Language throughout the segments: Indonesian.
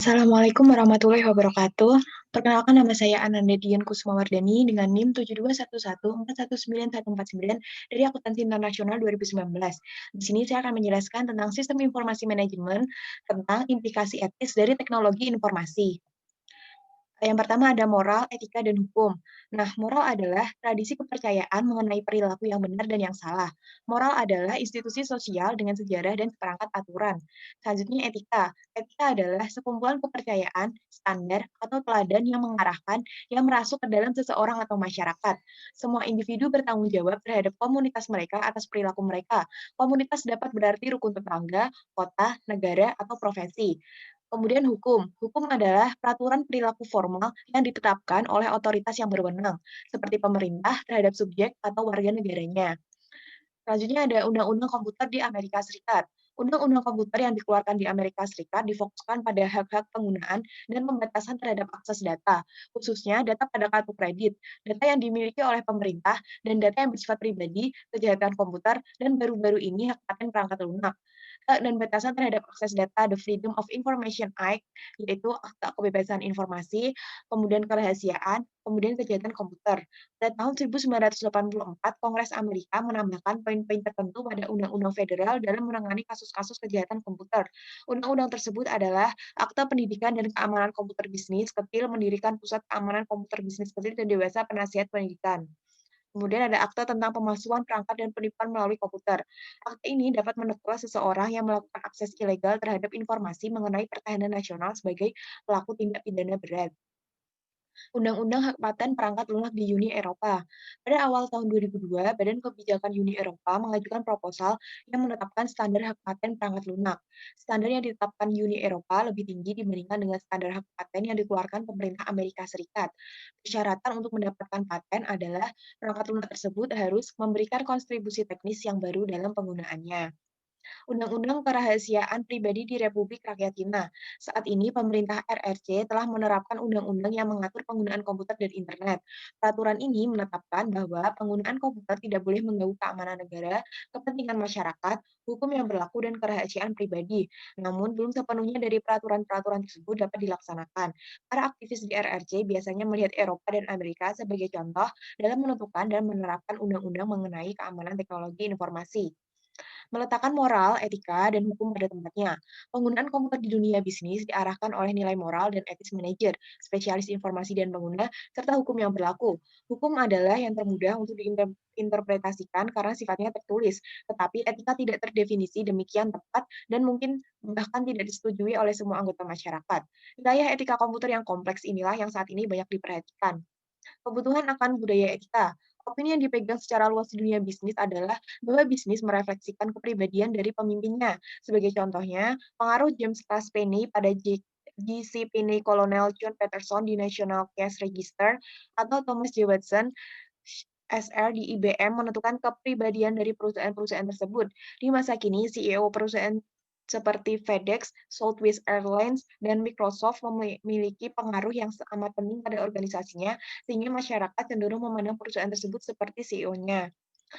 Assalamualaikum warahmatullahi wabarakatuh. Perkenalkan nama saya Ananda Dian Kusumawardani dengan NIM 7211419149 dari Akuntansi Internasional 2019. Di sini saya akan menjelaskan tentang sistem informasi manajemen tentang implikasi etis dari teknologi informasi. Yang pertama ada moral, etika, dan hukum. Nah, moral adalah tradisi kepercayaan mengenai perilaku yang benar dan yang salah. Moral adalah institusi sosial dengan sejarah dan seperangkat aturan. Selanjutnya etika. Etika adalah sekumpulan kepercayaan, standar, atau teladan yang mengarahkan yang merasuk ke dalam seseorang atau masyarakat. Semua individu bertanggung jawab terhadap komunitas mereka atas perilaku mereka. Komunitas dapat berarti rukun tetangga, kota, negara, atau profesi. Kemudian hukum. Hukum adalah peraturan perilaku formal yang ditetapkan oleh otoritas yang berwenang, seperti pemerintah terhadap subjek atau warga negaranya. Selanjutnya ada Undang-Undang Komputer di Amerika Serikat. Undang-undang komputer yang dikeluarkan di Amerika Serikat difokuskan pada hak-hak penggunaan dan pembatasan terhadap akses data, khususnya data pada kartu kredit, data yang dimiliki oleh pemerintah, dan data yang bersifat pribadi, kejahatan komputer, dan baru-baru ini hak paten perangkat lunak. Dan batasan terhadap akses data, the Freedom of Information Act, yaitu Akta Kebebasan Informasi, kemudian kerahasiaan, kemudian kejahatan komputer. Pada tahun 1984, Kongres Amerika menambahkan poin-poin tertentu pada undang-undang federal dalam menangani kasus-kasus kejahatan komputer. Undang-undang tersebut adalah Akta Pendidikan dan Keamanan Komputer Bisnis Kecil, mendirikan Pusat Keamanan Komputer Bisnis Kecil dan Dewasa Penasihat Pendidikan. Kemudian ada akta tentang pemalsuan perangkat dan penipuan melalui komputer. Akta ini dapat menegur seseorang yang melakukan akses ilegal terhadap informasi mengenai pertahanan nasional sebagai pelaku tindak pidana berat. Undang-Undang Hak Paten Perangkat Lunak di Uni Eropa. Pada awal tahun 2002, Badan Kebijakan Uni Eropa mengajukan proposal yang menetapkan standar hak paten perangkat lunak. Standar yang ditetapkan Uni Eropa lebih tinggi dibandingkan dengan standar hak paten yang dikeluarkan pemerintah Amerika Serikat. Persyaratan untuk mendapatkan paten adalah perangkat lunak tersebut harus memberikan kontribusi teknis yang baru dalam penggunaannya. Undang-Undang Kerahasiaan Pribadi di Republik Rakyat Cina. Saat ini, pemerintah RRC telah menerapkan undang-undang yang mengatur penggunaan komputer dan internet. Peraturan ini menetapkan bahwa penggunaan komputer tidak boleh mengganggu keamanan negara, kepentingan masyarakat, hukum yang berlaku, dan kerahasiaan pribadi. Namun, belum sepenuhnya dari peraturan-peraturan tersebut dapat dilaksanakan. Para aktivis di RRC biasanya melihat Eropa dan Amerika sebagai contoh dalam menentukan dan menerapkan undang-undang mengenai keamanan teknologi informasi. Meletakkan moral, etika, dan hukum pada tempatnya. Penggunaan komputer di dunia bisnis diarahkan oleh nilai moral dan etis manajer, spesialis informasi dan pengguna, serta hukum yang berlaku. Hukum adalah yang termudah untuk diinterpretasikan karena sifatnya tertulis, tetapi etika tidak terdefinisi demikian tepat dan mungkin bahkan tidak disetujui oleh semua anggota masyarakat. Wilayah etika komputer yang kompleks inilah yang saat ini banyak diperhatikan. Kebutuhan akan budaya etika. Opini yang dipegang secara luas di dunia bisnis adalah bahwa bisnis merefleksikan kepribadian dari pemimpinnya. Sebagai contohnya, pengaruh James Class Penney pada GC Penney Colonel John Peterson di National Cash Register atau Thomas J. Watson SR di IBM menentukan kepribadian dari perusahaan-perusahaan tersebut. Di masa kini, CEO perusahaan seperti FedEx, Southwest Airlines, dan Microsoft memiliki pengaruh yang amat penting pada organisasinya, sehingga masyarakat cenderung memandang perusahaan tersebut seperti CEO-nya.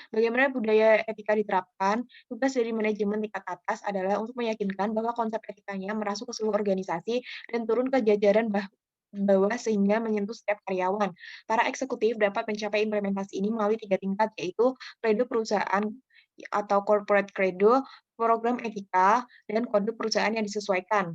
Bagaimana budaya etika diterapkan? Tugas dari manajemen tingkat atas adalah untuk meyakinkan bahwa konsep etikanya merasuk ke seluruh organisasi dan turun ke jajaran bawah sehingga menyentuh setiap karyawan. Para eksekutif dapat mencapai implementasi ini melalui 3 tingkat, yaitu kredo perusahaan atau corporate credo, program etika, dan kode perusahaan yang disesuaikan.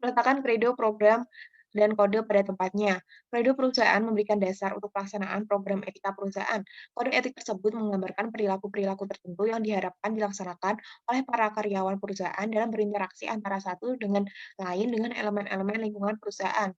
Meletakkan kredo program dan kode pada tempatnya. Kredo perusahaan memberikan dasar untuk pelaksanaan program etika perusahaan. Kode etik tersebut menggambarkan perilaku-perilaku tertentu yang diharapkan dilaksanakan oleh para karyawan perusahaan dalam berinteraksi antara satu dengan lain dengan elemen-elemen lingkungan perusahaan.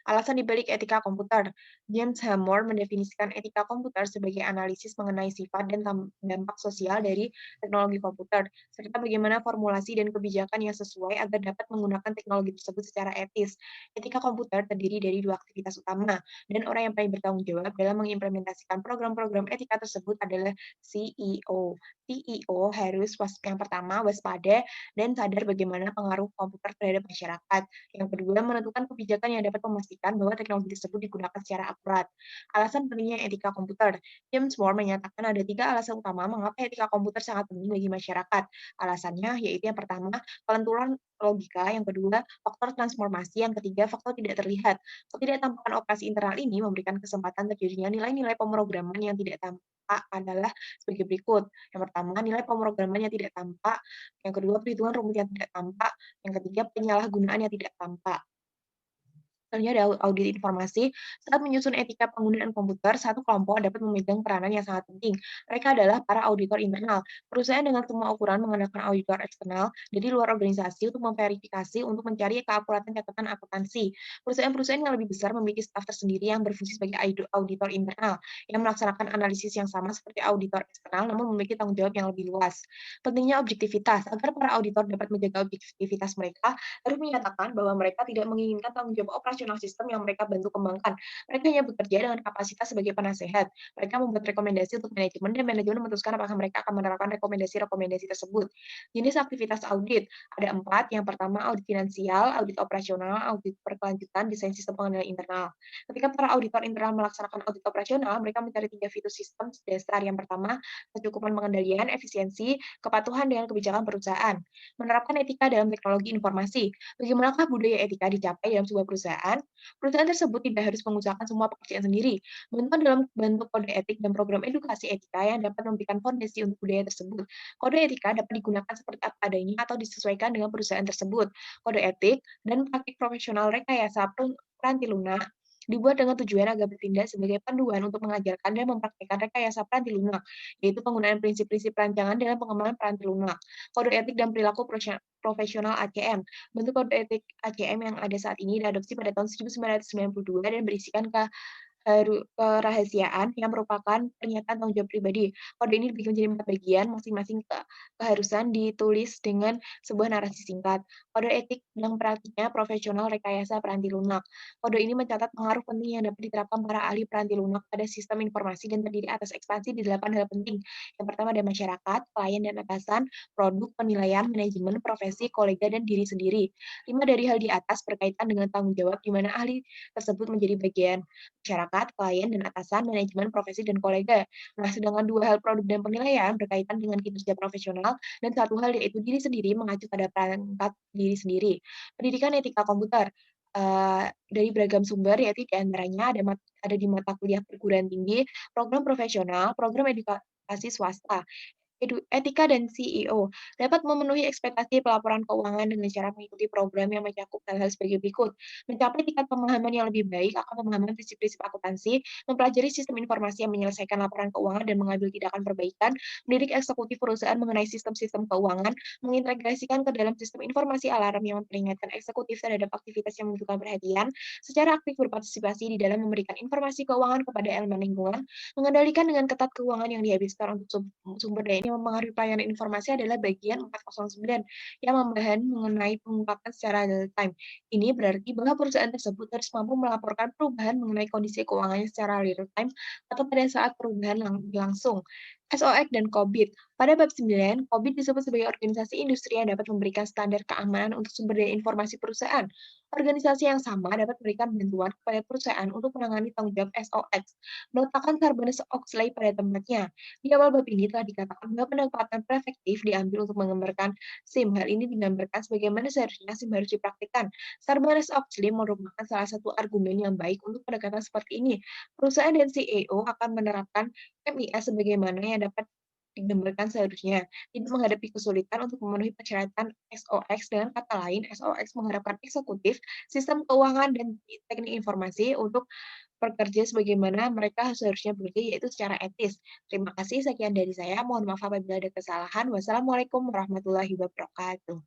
Alasan dibalik etika komputer. James Hamore mendefinisikan etika komputer sebagai analisis mengenai sifat dan dampak sosial dari teknologi komputer, serta bagaimana formulasi dan kebijakan yang sesuai agar dapat menggunakan teknologi tersebut secara etis. Etika komputer terdiri dari dua aktivitas utama, dan orang yang paling bertanggung jawab dalam mengimplementasikan program-program etika tersebut adalah CEO. CEO harus yang pertama waspada dan sadar bagaimana pengaruh komputer terhadap masyarakat. Yang kedua, menentukan kebijakan yang dapat memastikan memastikan bahwa teknologi tersebut digunakan secara akurat. Alasan pentingnya etika komputer. James Moore menyatakan ada 3 alasan utama mengapa etika komputer sangat penting bagi masyarakat. Alasannya yaitu yang pertama, kelenturan logika, yang kedua, faktor transformasi, yang ketiga, faktor tidak terlihat. Ketidaktampakan operasi internal ini memberikan kesempatan terjadinya nilai-nilai pemrograman yang tidak tampak adalah sebagai berikut. Yang pertama, nilai pemrograman yang tidak tampak. Yang kedua, perhitungan rumit yang tidak tampak. Yang ketiga, penyalahgunaan yang tidak tampak. Misalnya ada audit informasi, saat menyusun etika penggunaan komputer, satu kelompok dapat memegang peranan yang sangat penting. Mereka adalah para auditor internal. Perusahaan dengan semua ukuran menggunakan auditor eksternal dari luar organisasi untuk memverifikasi untuk mencari keakuratan catatan akuntansi. Perusahaan-perusahaan yang lebih besar memiliki staf tersendiri yang berfungsi sebagai auditor internal, yang melaksanakan analisis yang sama seperti auditor eksternal, namun memiliki tanggung jawab yang lebih luas. Pentingnya objektivitas, agar para auditor dapat menjaga objektivitas mereka, harus menyatakan bahwa mereka tidak menginginkan tanggung jawab operasional sistem yang mereka bantu kembangkan. Mereka hanya bekerja dengan kapasitas sebagai penasehat. Mereka membuat rekomendasi untuk manajemen dan manajemen memutuskan apakah mereka akan menerapkan rekomendasi-rekomendasi tersebut. Jenis aktivitas audit ada 4. Yang pertama, audit finansial, audit operasional, audit berkelanjutan, desain sistem pengendalian internal. Ketika para auditor internal melaksanakan audit operasional, mereka mencari 3 fitur sistem dasar. Yang pertama, kecukupan pengendalian, efisiensi, kepatuhan dengan kebijakan perusahaan. Menerapkan etika dalam teknologi informasi. Bagaimanakah budaya etika dicapai dalam sebuah perusahaan? Perusahaan tersebut tidak harus mengusahakan semua pekerjaan sendiri. Bantuan dalam bentuk kode etik dan program edukasi etika yang dapat memberikan fondasi untuk budaya tersebut. Kode etika dapat digunakan seperti apa adanya atau disesuaikan dengan perusahaan tersebut. Kode etik dan praktik profesional rekayasa peranti lunak dibuat dengan tujuan agar bertindak sebagai panduan untuk mengajarkan dan mempraktikkan rekayasa peranti lunak, yaitu penggunaan prinsip-prinsip perancangan dalam pengembangan peranti lunak. Kode etik dan perilaku profesional ACM. Bentuk kode etik ACM yang ada saat ini diadopsi pada tahun 1992 dan berisikan kerahasiaan yang merupakan pernyataan tanggung jawab pribadi. Kode ini dibagi menjadi 4 bagian, masing-masing keharusan ditulis dengan sebuah narasi singkat. Kode etik yang praktiknya profesional rekayasa peranti lunak. Kode ini mencatat pengaruh penting yang dapat diterapkan para ahli peranti lunak pada sistem informasi dan terdiri atas ekspansi di 8 hal penting. Yang pertama ada masyarakat, klien dan atasan, produk, penilaian, manajemen, profesi, kolega, dan diri sendiri. 5 dari hal di atas berkaitan dengan tanggung jawab di mana ahli tersebut menjadi bagian masyarakat, klien, dan atasan, manajemen, profesi, dan kolega. Nah, sedangkan 2 hal produk dan penilaian berkaitan dengan kinerja profesional, dan 1 hal yaitu diri sendiri mengacu pada perangkat diri sendiri. Pendidikan etika komputer. Dari beragam sumber, yaitu di antaranya ada di mata kuliah perguruan tinggi, program profesional, program edukasi swasta, etika dan CEO dapat memenuhi ekspektasi pelaporan keuangan dengan cara mengikuti program yang mencakup hal-hal sebagai berikut. Mencapai tingkat pemahaman yang lebih baik akan pemahaman prinsip-prinsip akuntansi, mempelajari sistem informasi yang menyelesaikan laporan keuangan dan mengambil tindakan perbaikan, mendidik eksekutif perusahaan mengenai sistem-sistem keuangan, mengintegrasikan ke dalam sistem informasi alarm yang memperingatkan eksekutif terhadap aktivitas yang membutuhkan perhatian, secara aktif berpartisipasi di dalam memberikan informasi keuangan kepada elemen lingkungan, mengendalikan dengan ketat keuangan yang dihabiskan untuk sumber daya yang mempengaruhi pelayanan informasi adalah bagian 409 yang membahas mengenai pengungkapan secara real time. Ini berarti bahwa perusahaan tersebut harus mampu melaporkan perubahan mengenai kondisi keuangannya secara real time atau pada saat perubahan langsung. SOX dan COBIT. Pada bab 9, COBIT disebut sebagai organisasi industri yang dapat memberikan standar keamanan untuk sumber daya informasi perusahaan. Organisasi yang sama dapat memberikan bantuan kepada perusahaan untuk menangani tanggung jawab SOX, meletakkan Sarbanes-Oxley pada tempatnya. Di awal bab ini telah dikatakan bahwa pendekatan preventif diambil untuk menggambarkan SIM. Hal ini digambarkan sebagaimana seharusnya SIM harus dipraktikkan. Sarbanes-Oxley merupakan salah satu argumen yang baik untuk pendekatan seperti ini. Perusahaan dan CEO akan menerapkan MIS sebagaimana yang dapat digambarkan seharusnya, tidak menghadapi kesulitan untuk memenuhi persyaratan SOX. Dengan kata lain, SOX mengharapkan eksekutif, sistem keuangan, dan teknik informasi untuk bekerja sebagaimana mereka seharusnya bekerja, yaitu secara etis. Terima kasih, sekian dari saya. Mohon maaf apabila ada kesalahan. Wassalamualaikum warahmatullahi wabarakatuh.